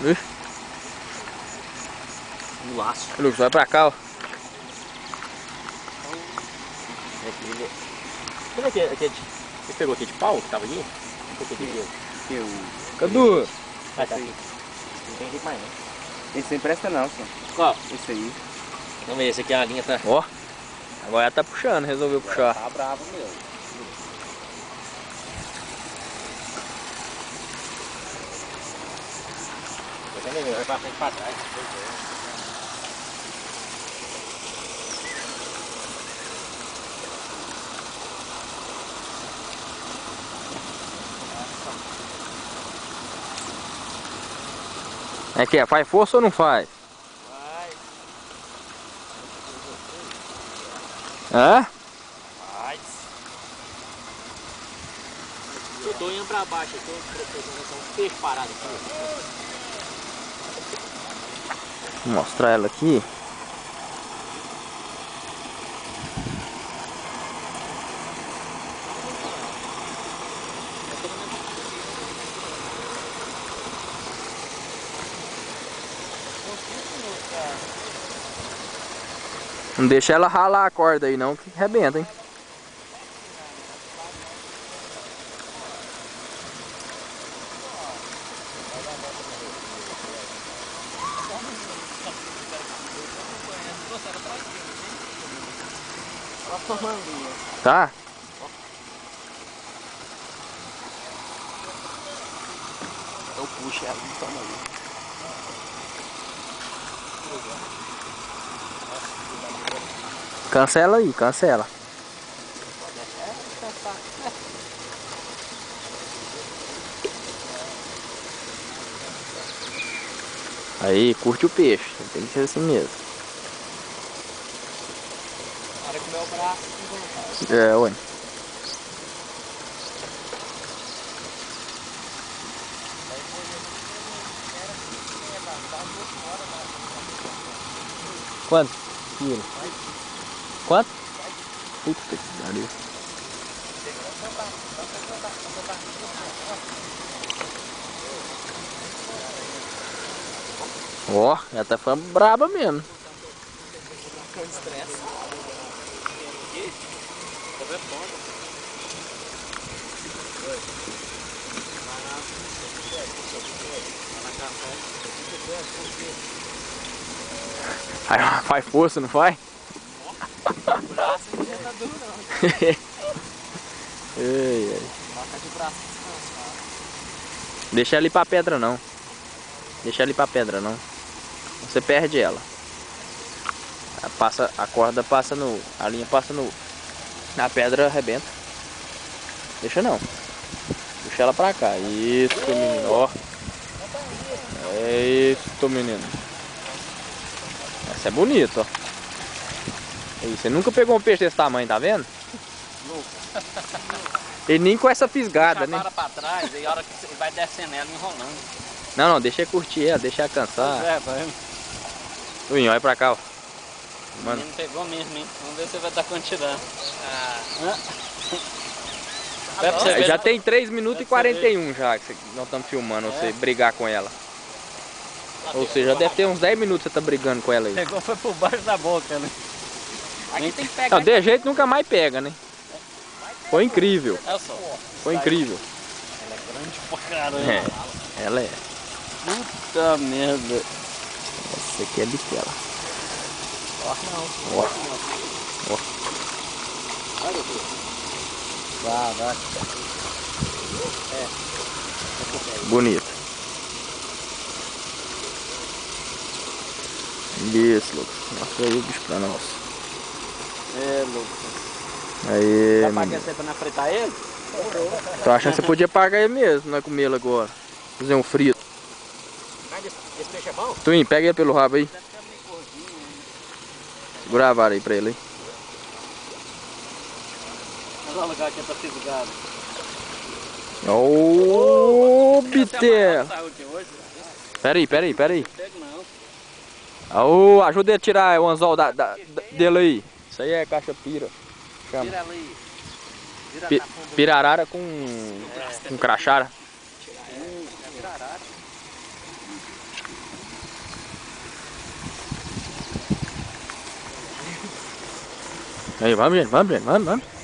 Um laço. Lucas, vai pra cá, ó. Você pegou aqui de pau que tava ali? O que deu? Cadu! Ah, tá aqui. Não tem jeito mais não. Esse aí presta não, senhor. Qual? Esse aí. Vamos ver, esse aqui é a linha, tá? Ó. Agora ela tá puxando, resolveu puxar. Tá bravo mesmo. Eu também, vai pra frente e pra trás. É que é? Faz força ou não faz? Vai. Hã? Faz. Eu tô indo pra baixo, eu tô prestando um peixe parado aqui. Vou mostrar ela aqui. Não deixa ela ralar a corda aí não, que arrebenta, hein? Tá? Eu puxo ela e toma ali. Cancela aí, cancela. Aí, curte o peixe, tem que ser assim mesmo. Para comer o braço e voltar. É, ué. Quanto? Quilo? Quanto? Puta que pariu. Ó, ela tá ficando braba mesmo. Com estresse. Tô vendo ponta. Aí, faz força, não faz? O braço não tá duro não. Ei, ei. Bota de braço descansado. Deixa ela ir pra pedra não. Deixa ela ir pra pedra não. Você perde ela. A corda passa no. A linha passa no. Na pedra arrebenta. Deixa não. Puxa ela pra cá. Isso, menino. Ó. É isso, menino. Essa é bonita, ó. Aí, você nunca pegou um peixe desse tamanho, tá vendo? Nunca. E nem com essa fisgada, né? Para pra trás, aí a hora que você vai descendo ela enrolando. Não, não, deixa eu curtir ela, deixa ela cansar. É, vai. Luinho, olha pra cá, ó. O Mano. menino pegou mesmo, hein? Vamos ver se vai dar continuidade. Já tem 3 minutos e 41 já que nós estamos filmando, você brigar com ela. Ou seja, deve ter uns 10 minutos que você tá brigando com ela aí. Pegou, foi por baixo da boca, né? Aqui tem que pegar. Não, de jeito nunca mais pega, né? Foi incrível. Olha só. Foi incrível. Ela é grande pra caramba. É, ela é. Puta merda. Essa aqui é bitela. Ó, não. Ó. Ó. Olha aqui. Vai. Bonito. Isso, Lucas. Mostra aí o bicho pra nós. É, louco. Aí, Vai pagar menino. você pra não fritar ele? Tô achando que você podia pagar ele mesmo, não é comer ele agora. Fazer um frito. Esse peixe é bom? Twin, pega ele pelo rabo aí. Segura a vara aí pra ele aí. Olha o lugar que tá fisgado. Ô, bitela. Pera aí. Pego não. Ô, ajuda ele a tirar o anzol dele aí. Isso aí é caixa pira. Chama. Tira ali. Vira Pi- na fundo. Pirarara com crachara. Pirarara. Aí, vamos, gente, vamos, gente, vamos, vamos.